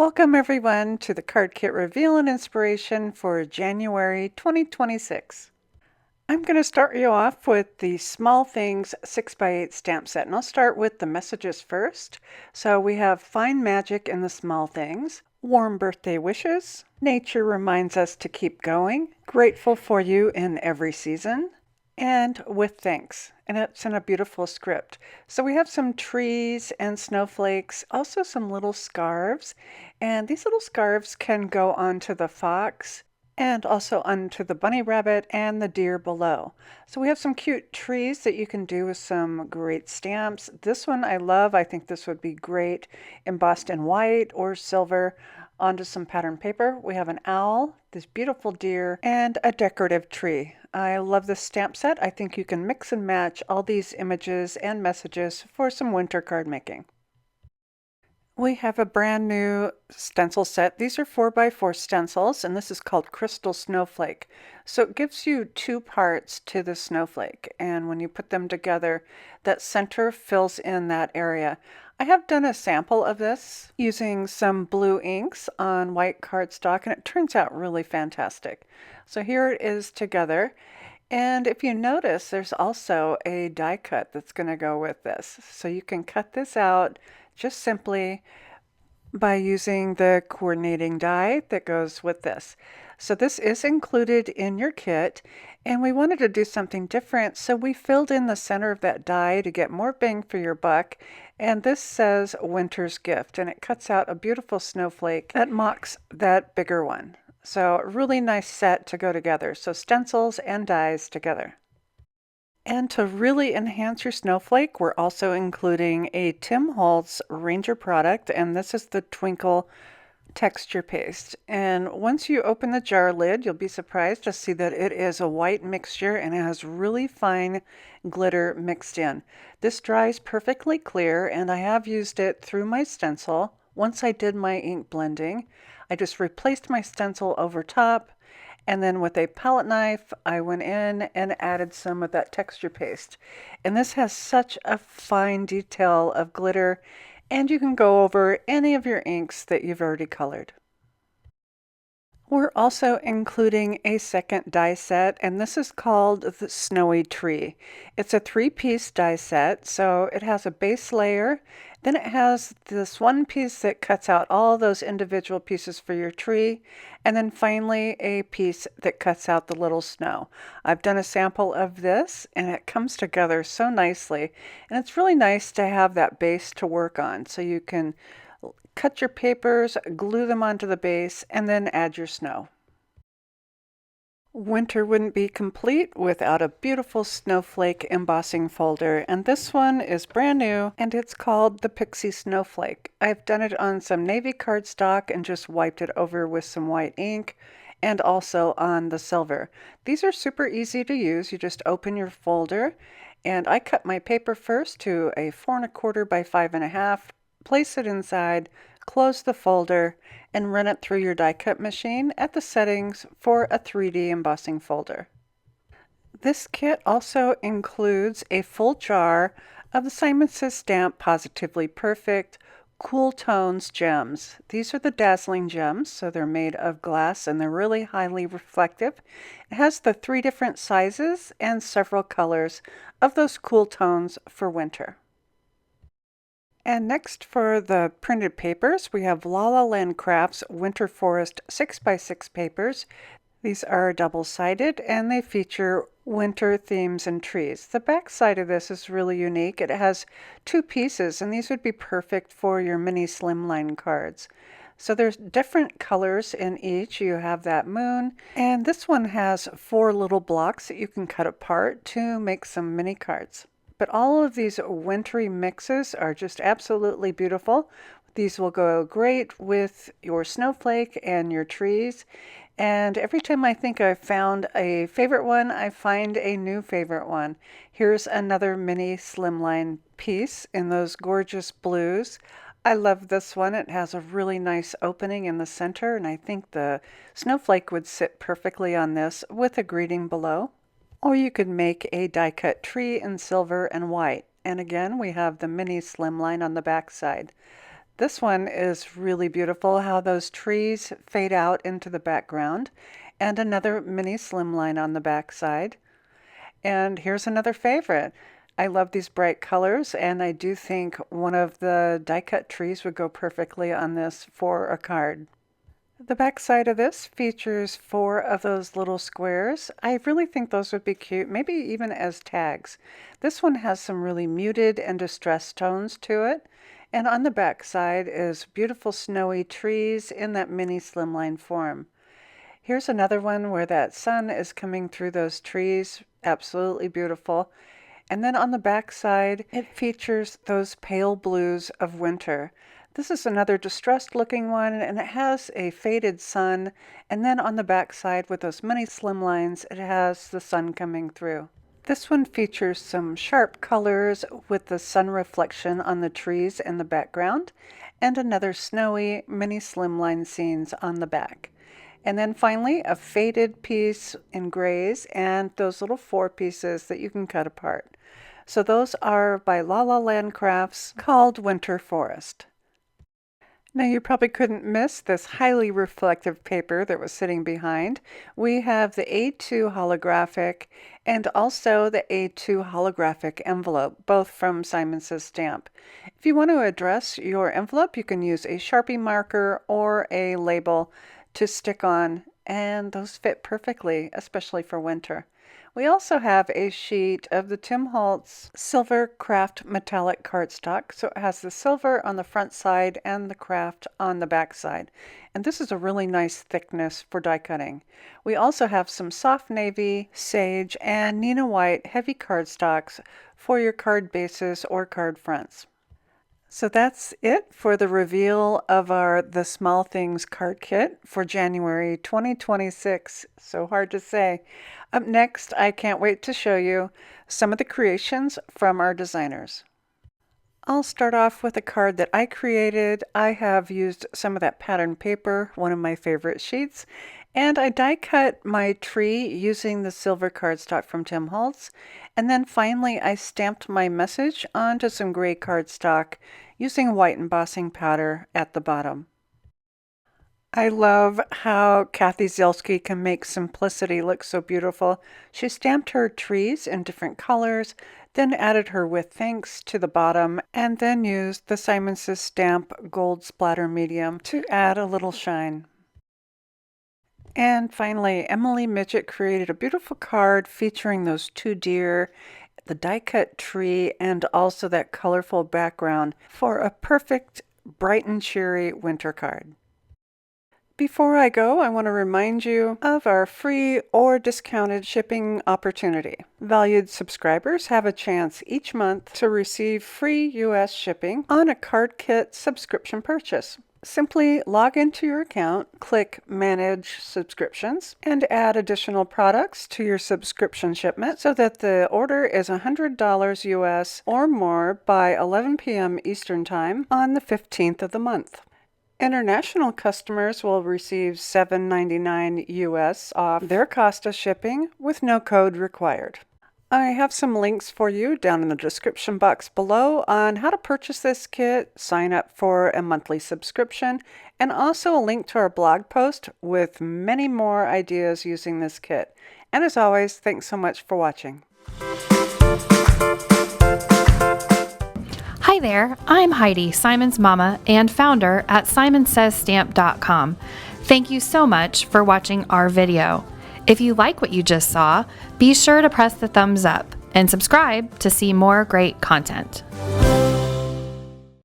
Welcome everyone to the Card Kit Reveal and Inspiration for January 2026. I'm going to start you off with the Small Things 6x8 stamp set, and I'll start with the messages first. So we have Find Magic in the Small Things, Warm Birthday Wishes, Nature Reminds Us to Keep Going, Grateful for You in Every Season, and With Thanks. And it's in a beautiful script. So we have some trees and snowflakes, also some little scarves. And these little scarves can go onto the fox and also onto the bunny rabbit and the deer below. So we have some cute trees that you can do with some great stamps. This one I love. I think this would be great embossed in white or silver onto some pattern paper. We have an owl, this beautiful deer, and a decorative tree. I love this stamp set. I think you can mix and match all these images and messages for some winter card making. We have a brand new stencil set. These are 4x4 stencils, and this is called Crystal Snowflake. So it gives you two parts to the snowflake, and when you put them together, that center fills in that area. I have done a sample of this using some blue inks on white cardstock, and it turns out really fantastic. So here it is together. And if you notice, there's also a die cut that's going to go with this. So you can cut this out just simply by using the coordinating die that goes with this. So this is included in your kit, and we wanted to do something different, so we filled in the center of that die to get more bang for your buck. And this says Winter's Gift, and it cuts out a beautiful snowflake that mocks that bigger one. So a really nice set to go together. So stencils and dies together. And to really enhance your snowflake, we're also including a Tim Holtz Ranger product, and this is the Twinkle texture paste. And once you open the jar lid, you'll be surprised to see that it is a white mixture and it has really fine glitter mixed in. This dries perfectly clear, and I have used it through my stencil. Once I did my ink blending, I just replaced my stencil over top, and then with a palette knife, I went in and added some of that texture paste. And this has such a fine detail of glitter, and you can go over any of your inks that you've already colored. We're also including a second die set, and this is called the Snowy Tree. It's a 3-piece die set, so it has a base layer, then it has this one piece that cuts out all those individual pieces for your tree, and then finally a piece that cuts out the little snow. I've done a sample of this, and it comes together so nicely, and it's really nice to have that base to work on, so you can cut your papers, glue them onto the base, and then add your snow. Winter wouldn't be complete without a beautiful snowflake embossing folder, and this one is brand new, and it's called the Pixie Snowflake. I've done it on some navy cardstock and just wiped it over with some white ink, and also on the silver. These are super easy to use. You just open your folder, and I cut my paper first to a 4 1/4 by 5 1/2, place it inside, close the folder, and run it through your die cut machine at the settings for a 3D embossing folder. This kit also includes a full jar of the Simon Says Stamp Positively Perfect Cool Tones gems. These are the dazzling gems, so they're made of glass and they're really highly reflective. It has the 3 different sizes and several colors of those cool tones for winter. And next for the printed papers, we have La La Land Crafts Winter Forest 6x6 papers. These are double-sided and they feature winter themes and trees. The back side of this is really unique. It has 2 pieces, and these would be perfect for your mini slimline cards. So there's different colors in each. You have that moon, and this one has 4 little blocks that you can cut apart to make some mini cards. But all of these wintry mixes are just absolutely beautiful. These will go great with your snowflake and your trees. And every time I think I've found a favorite one, I find a new favorite one. Here's another mini slimline piece in those gorgeous blues. I love this one. It has a really nice opening in the center, and I think the snowflake would sit perfectly on this with a greeting below. Or you could make a die cut tree in silver and white. And again, we have the mini slimline on the back side. This one is really beautiful, how those trees fade out into the background, and another mini slimline on the back side. And here's another favorite. I love these bright colors, and I do think one of the die-cut trees would go perfectly on this for a card. The back side of this features 4 of those little squares. I really think those would be cute, maybe even as tags. This one has some really muted and distressed tones to it. And on the back side is beautiful snowy trees in that mini slimline form. Here's another one where that sun is coming through those trees. Absolutely beautiful. And then on the back side, it features those pale blues of winter. This is another distressed looking one, and it has a faded sun. And then on the back side with those mini slimlines, it has the sun coming through. This one features some sharp colors with the sun reflection on the trees in the background, and another snowy mini slimline scenes on the back. And then finally, a faded piece in grays and those little 4 pieces that you can cut apart. So those are by La La Land Crafts, called Winter Forest. Now you probably couldn't miss this highly reflective paper that was sitting behind. We have the A2 holographic and also the A2 holographic envelope, both from Simon Says Stamp. If you want to address your envelope, you can use a Sharpie marker or a label to stick on, and those fit perfectly, especially for winter. We also have a sheet of the Tim Holtz Silver Craft Metallic Cardstock. So it has the silver on the front side and the craft on the back side. And this is a really nice thickness for die cutting. We also have some soft navy, sage, and Nina White heavy cardstocks for your card bases or card fronts. So that's it for the reveal of our The Small Things card kit for January 2026. So hard to say. Up next, I can't wait to show you some of the creations from our designers. I'll start off with a card that I created. I have used some of that pattern paper, one of my favorite sheets, and I die cut my tree using the silver cardstock from Tim Holtz. And then finally, I stamped my message onto some gray cardstock using white embossing powder at the bottom. I love how Kathy Zielski can make simplicity look so beautiful. She stamped her trees in different colors, then added her with thanks to the bottom, and then used the Simon Says Stamp Gold Splatter Medium to add a little shine. And finally, Emily Midget created a beautiful card featuring those 2 deer, the die-cut tree, and also that colorful background for a perfect, bright and cheery winter card. Before I go, I want to remind you of our free or discounted shipping opportunity. Valued subscribers have a chance each month to receive free U.S. shipping on a card kit subscription purchase. Simply log into your account, click Manage Subscriptions, and add additional products to your subscription shipment so that the order is $100 US or more by 11 p.m. Eastern Time on the 15th of the month. International customers will receive $7.99 US off their cost of shipping with no code required. I have some links for you down in the description box below on how to purchase this kit, sign up for a monthly subscription, and also a link to our blog post with many more ideas using this kit. And as always, thanks so much for watching. Hi there, I'm Heidi, Simon's mama and founder at simonsaysstamp.com. Thank you so much for watching our video. If you like what you just saw, be sure to press the thumbs up and subscribe to see more great content.